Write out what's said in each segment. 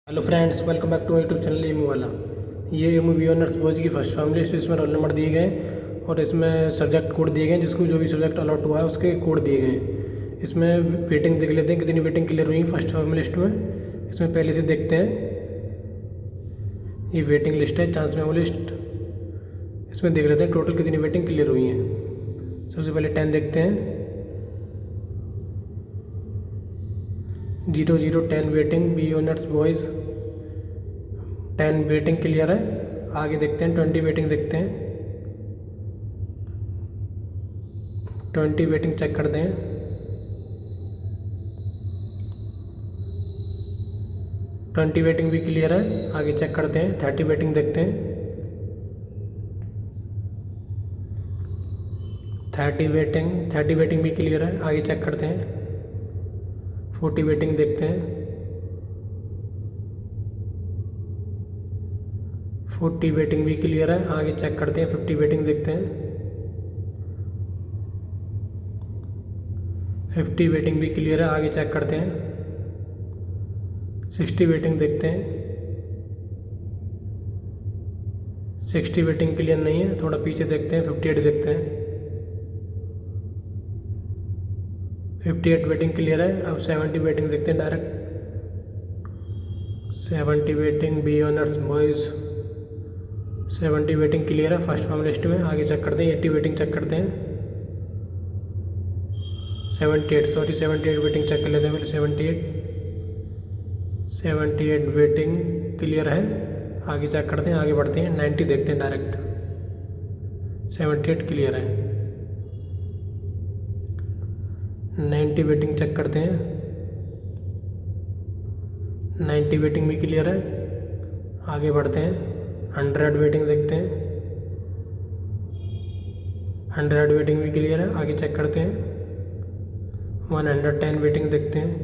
Hello friends, welcome back to YouTube channel MU वाला। ये MU B honours boys की first family है। इसमें रोल नंबर दिए गए और इसमें सब्जेक्ट कोड दिए गए, जिसको जो भी सब्जेक्ट अलॉट हुआ है उसके कोड दिए गए। इसमें वेटिंग देख लेते हैं कितनी वेटिंग क्लियर हुई फर्स्ट फैमिली लिस्ट में। इसमें पहले से देखते हैं, ये वेटिंग लिस्ट है, चांस मेमो लिस्ट। इसमें देख लेते हैं टोटल कितनी वेटिंग क्लियर हुई हैं। सबसे पहले 10 देखते हैं, 0-0-10 waiting B honours boys, 10 waiting clear है। आगे देखते हैं 20 वेटिंग देखते हैं, 20 वेटिंग चेक करते हैं। 20 वेटिंग भी क्लियर है, आगे चेक करते हैं। 30 वेटिंग देखते हैं, 30 वेटिंग भी क्लियर है, आगे चेक करते हैं। 40 वेटिंग देखते हैं, 40 वेटिंग भी क्लियर है, आगे चेक करते हैं। 50 वेटिंग देखते हैं, 50 वेटिंग भी क्लियर है, आगे चेक करते हैं। 60 वेटिंग देखते हैं, 60 वेटिंग क्लियर नहीं है, थोड़ा पीछे देखते हैं। 58 देखते हैं, 58 वेटिंग क्लियर है। अब 70 वेटिंग देखते हैं direct. 70 waiting B honours boys, 70 waiting clear है फर्स्ट फॉर्म लिस्ट में, आगे चेक करते हैं। 80 वेटिंग चेक करते हैं, 78 वेटिंग चेक कर लेते हैं पहले। 78 वेटिंग क्लियर है, आगे चेक करते हैं, आगे बढ़ते हैं। 90 देखते हैं डायरेक्ट, 78 क्लियर है। 90 वेटिंग चेक करते हैं, 90 वेटिंग भी क्लियर है, आगे बढ़ते हैं। 100 वेटिंग देखते हैं, 100 वेटिंग भी क्लियर है, आगे चेक करते हैं। 110 वेटिंग देखते हैं,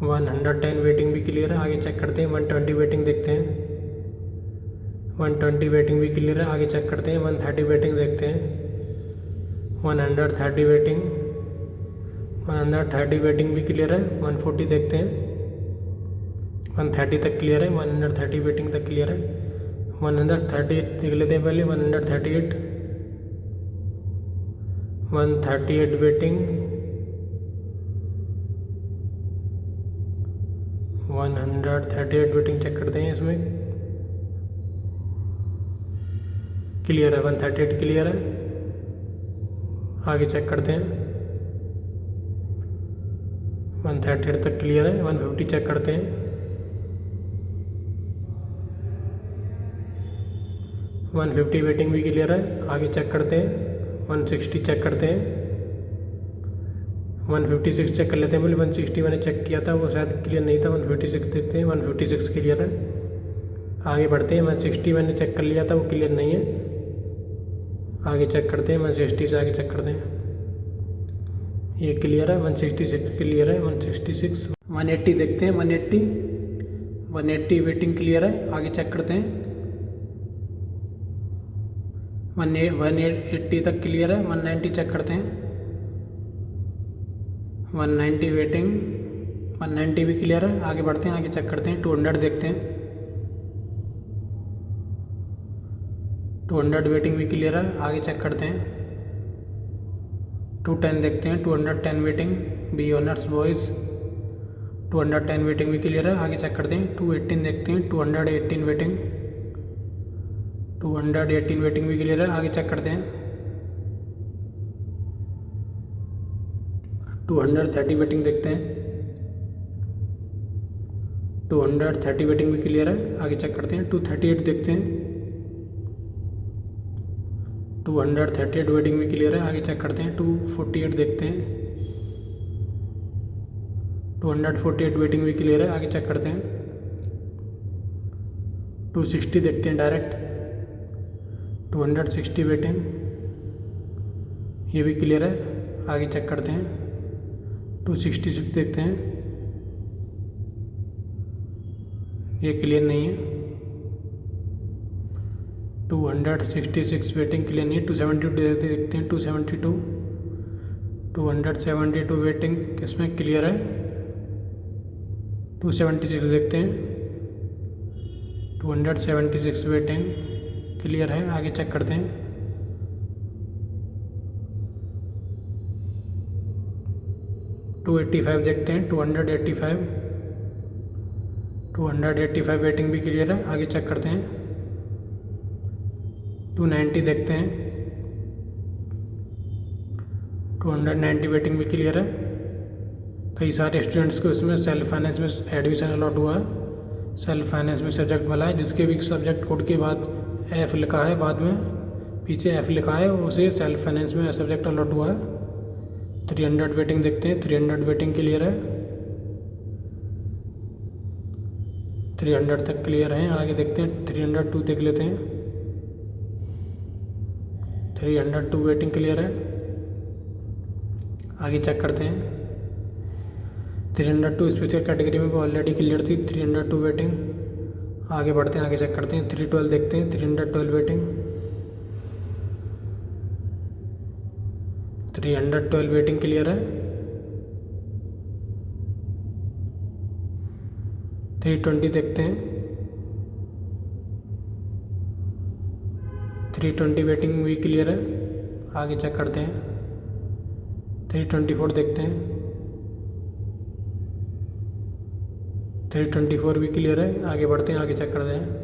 110 वेटिंग भी क्लियर है, आगे चेक करते हैं। 120 वेटिंग देखते हैं, 120 वेटिंग भी क्लियर है, आगे चेक करते हैं। 130 वेटिंग देखते हैं, 130 वेटिंग, 130 वेटिंग भी क्लियर है। 140 देखते हैं, 130 तक क्लियर है, 130 वेटिंग तक क्लियर है। 138 देख लेते हैं पहले। 138 वेटिंग, 138 वेटिंग चेक करते हैं। इसमें क्लियर है, 138 क्लियर है, आगे चेक करते हैं। 138 तक क्लियर है। 150 चेक करते हैं, 150 वेटिंग भी क्लियर है, आगे चेक करते हैं। 160 चेक करते हैं, 156 चेक कर लेते हैं पहले। 160 मैंने चेक किया था, वो शायद क्लियर नहीं था। 156 देखते हैं, 156 क्लियर है, आगे बढ़ते हैं। 160 मैंने चेक कर लिया था, वो क्लियर नहीं है, आगे चेक करते हैं। 160 से आगे चेक करते हैं, ये क्लियर है। 166 क्लियर है, 166। 180 देखते हैं, 180 वेटिंग क्लियर है, आगे चेक करते हैं। 180 तक क्लियर है। 190 चेक करते हैं, 190 वेटिंग, 190 भी क्लियर है, आगे बढ़ते हैं, आगे चेक करते हैं। 200 देखते हैं, 200 वेटिंग भी क्लियर है, आगे चेक करते हैं। 210 देखते हैं, 210 waiting B honours boys, 210 waiting भी क्लियर है, आगे चेक करते हैं। 218 देखते हैं, 218 वेटिंग, 218 वेटिंग भी क्लियर है, आगे चेक करते हैं। 230 वेटिंग देखते हैं, 230 वेटिंग भी क्लियर है, आगे चेक करते हैं। 238 देखते हैं, 238 वेटिंग भी क्लियर है, आगे चेक करते हैं। 248 देखते हैं, 248 वेटिंग भी क्लियर है, आगे चेक करते हैं। 260 देखते हैं डायरेक्ट, 260 वेटिंग, ये भी क्लियर है, आगे चेक करते हैं। 266 देखते हैं, ये क्लियर नहीं है। 266 वेटिंग क्लियर नहीं है। 272 देखते हैं, 272, 272 वेटिंग इसमें क्लियर है, 276 देखते हैं, 276 वेटिंग क्लियर है। आगे चेक करते हैं। 285 देखते हैं, 285 वेटिंग भी क्लियर है। आगे चेक करते हैं। 290 देखते हैं, 290 वेटिंग भी क्लियर है। कई सारे स्टूडेंट्स को इसमें सेल्फ फाइनेंस में एडमिशन अलॉट हुआ है। सेल्फ फाइनेंस में सब्जेक्ट मिला है, जिसके भी सब्जेक्ट कोड के बाद एफ लिखा है, बाद में पीछे एफ लिखा है, उसे सेल्फ फाइनेंस में सब्जेक्ट अलॉट हुआ है। 300 वेटिंग देखते हैं, 300 वेटिंग क्लियर है, 300 तक क्लियर है। आगे देखते हैं, 302 देख लेते हैं, 302 वेटिंग क्लियर है। आगे चेक करते हैं। 302 स्पेशल कैटेगरी में ऑलरेडी क्लियर थी, 302 वेटिंग। आगे बढ़ते हैं, आगे चेक करते हैं। 312 देखते हैं, 312 वेटिंग, 312 वेटिंग क्लियर है। 320 देखते हैं, 320 वेटिंग भी क्लियर है। आगे चेक करते हैं। 324 देखते हैं, 324 भी क्लियर है। आगे बढ़ते हैं, आगे चेक करते हैं।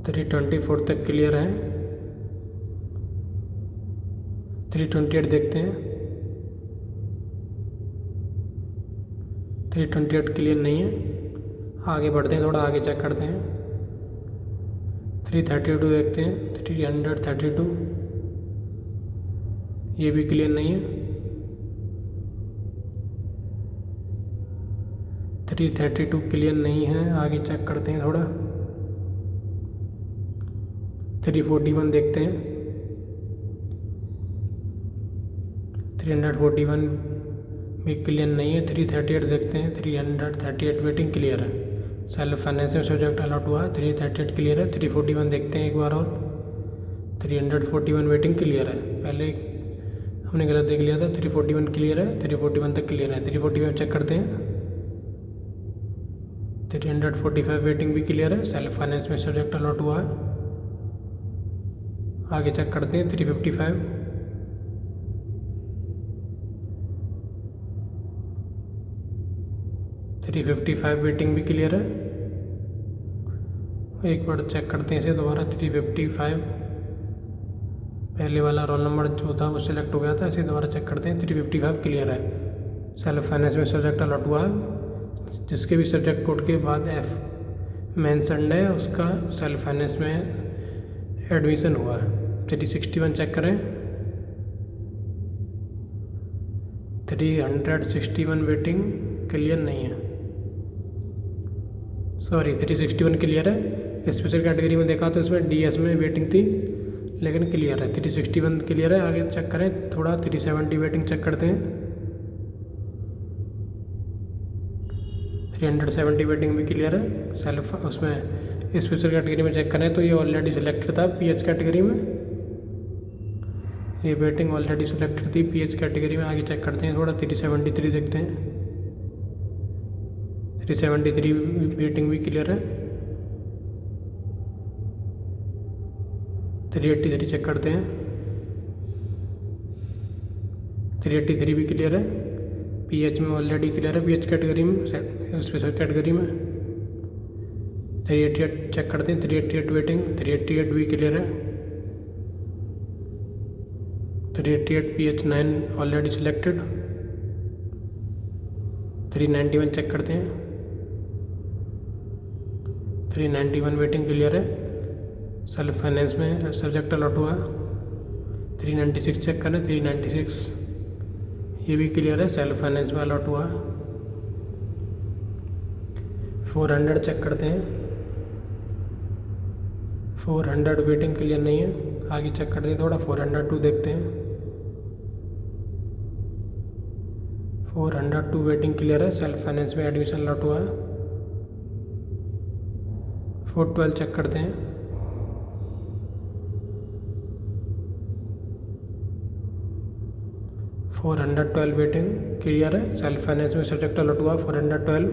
324 तक क्लियर है। 328 देखते हैं, 328 क्लियर नहीं है। आगे बढ़ते हैं, थोड़ा आगे चेक करते हैं। 332 देखते हैं, 332 ये भी क्लियर नहीं है। 332 क्लियर नहीं है। आगे चेक करते हैं थोड़ा। 341 देखते हैं, 341 भी क्लियर नहीं है। 338 देखते हैं, 338 वेटिंग क्लियर है। सेल्फ फाइनेंस में सब्जेक्ट अलॉट हुआ है, 338 क्लियर है। 341 देखते हैं एक बार और, 341 वेटिंग क्लियर है। पहले हमने गलत देख लिया था, 341 क्लियर है, 341 तक क्लियर है। 345 चेक करते हैं, 345 वेटिंग भी क्लियर है। सेल्फ फाइनेंस में सब्जेक्ट अलॉट हुआ है। आगे चेक करते हैं। 355, 355 वेटिंग भी क्लियर है। एक बार चेक करते हैं इसे दोबारा। 355 पहले वाला रोल नंबर जो था वो सिलेक्ट हो गया था, इसे दोबारा चेक करते हैं। 355 क्लियर है। सेल्फ फाइनेंस में सब्जेक्ट अलॉट हुआ है, जिसके भी सब्जेक्ट कोड के बाद एफ मेंशन्ड है उसका सेल्फ फाइनेंस में एडमिशन हुआ है। 361 चेक करें, 361 वेटिंग क्लियर नहीं है, सॉरी 361 क्लियर है। स्पेशल कैटेगरी में देखा तो इसमें डीएस में वेटिंग थी, लेकिन क्लियर है। 361 क्लियर है। आगे चेक करें थोड़ा। 370 वेटिंग चेक करते हैं, 370 वेटिंग भी क्लियर है। सेल्फ उसमें स्पेशल कैटेगरी में चेक करें तो ये ऑलरेडी सिलेक्टेड था पीएच कैटेगरी में, ये वेटिंग ऑलरेडी सिलेक्टेड थी पीएच कैटेगरी में। आगे चेक करते हैं थोड़ा। 373 देखते हैं, 373 वेटिंग भी क्लियर है। 383 चेक करते हैं, 383 भी क्लियर है। पीएच में ऑलरेडी क्लियर है, पीएच कैटेगरी में, स्पेशल कैटेगरी में। 388 चेक करते हैं, 388 वेटिंग, 388 भी क्लियर है। 388 PH9 ऑलरेडी सिलेक्टेड। 391 चेक करते हैं, 391 वेटिंग क्लियर है। सेल्फ फाइनेंस में सब्जेक्ट अलॉट हुआ। 396 चेक करें, 396 ये भी क्लियर है, सेल्फ फाइनेंस में अलॉट हुआ। 400 चेक करते हैं, 400 वेटिंग क्लियर नहीं है। आगे चेक करते हैं थोड़ा। 402 देखते हैं, 402 वेटिंग क्लियर है। सेल्फ फाइनेंस में एडमिशन अलॉट हुआ है। 412 चेक करते हैं, 412 वेटिंग क्लियर है। सेल्फ फाइनेंस में सब्जेक्ट अलॉट हुआ 412।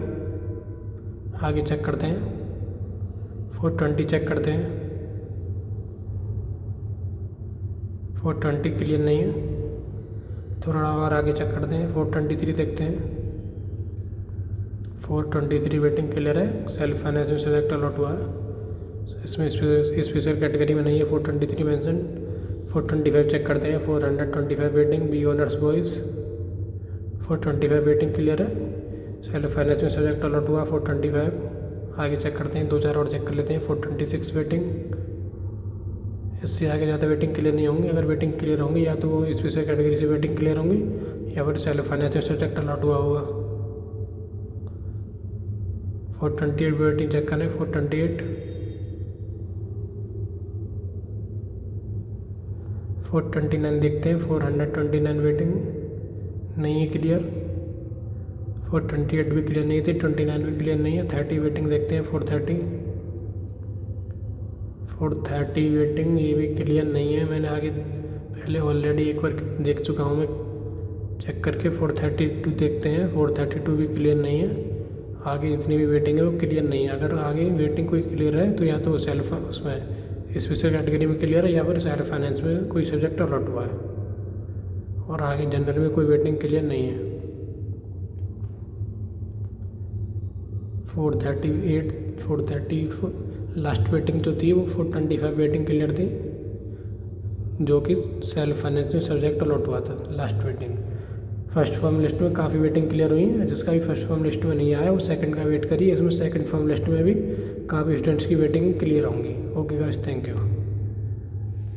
आगे चेक करते हैं 420 चेक करते हैं। 420 क्लियर नहीं है। थोड़ा और आगे चेक करते हैं 423 देखते हैं। 423 वेटिंग क्लियर है। सेल्फ फाइनेंस में सब्जेक्ट अलॉट हुआ है। इसमें स्पेशल कैटेगरी में नहीं है 423 मेंशन। 425 चेक करते हैं। 425 waiting B honours boys. 425 waiting clear है। सेल्फ फाइनेंस में सब्जेक्ट अलॉट हुआ 425। आगे चेक करते हैं 2-4 और चेक कर लेते हैं। 426 वेटिंग। इससे आगे ज़्यादा वेटिंग क्लियर नहीं होंगी। अगर वेटिंग क्लियर होंगी या तो वो स्पेशल कैटेगरी से वेटिंग क्लियर होंगी या फिर सेल्फ फाइनेंस में सब्जेक्ट अलॉट हुआ होगा। 428 वेटिंग चेक करें। 428 429 देखते हैं। 429 वेटिंग नहीं है क्लियर। 428 भी क्लियर नहीं थी। 29 भी क्लियर नहीं है। 30 वेटिंग देखते हैं। 430 वेटिंग ये भी क्लियर नहीं है। मैंने आगे पहले ऑलरेडी एक बार देख चुका हूँ मैं चेक करके। 432 देखते हैं। 432 भी क्लियर नहीं है। आगे जितनी भी वेटिंग है वो क्लियर नहीं है। अगर आगे वेटिंग कोई क्लियर है तो या तो सेल्फ उसमें स्पेशल कैटेगरी में क्लियर है या फिर सेल्फ फाइनेंस में कोई सब्जेक्ट अलॉट हुआ है और आगे जनरल में कोई वेटिंग क्लियर नहीं है। 430 लास्ट वेटिंग जो थी वो 425 वेटिंग क्लियर थी जो कि सेल्फ फाइनेंस में सब्जेक्ट अलॉट हुआ था। Last waiting first form list में काफ़ी वेटिंग क्लियर हुई है। जिसका भी फर्स्ट फॉर्म लिस्ट में नहीं आया वो सेकंड का वेट करिए। इसमें सेकंड फॉर्म लिस्ट में भी काफ़ी स्टूडेंट्स की वेटिंग क्लियर होंगी। Okay guys, thank you.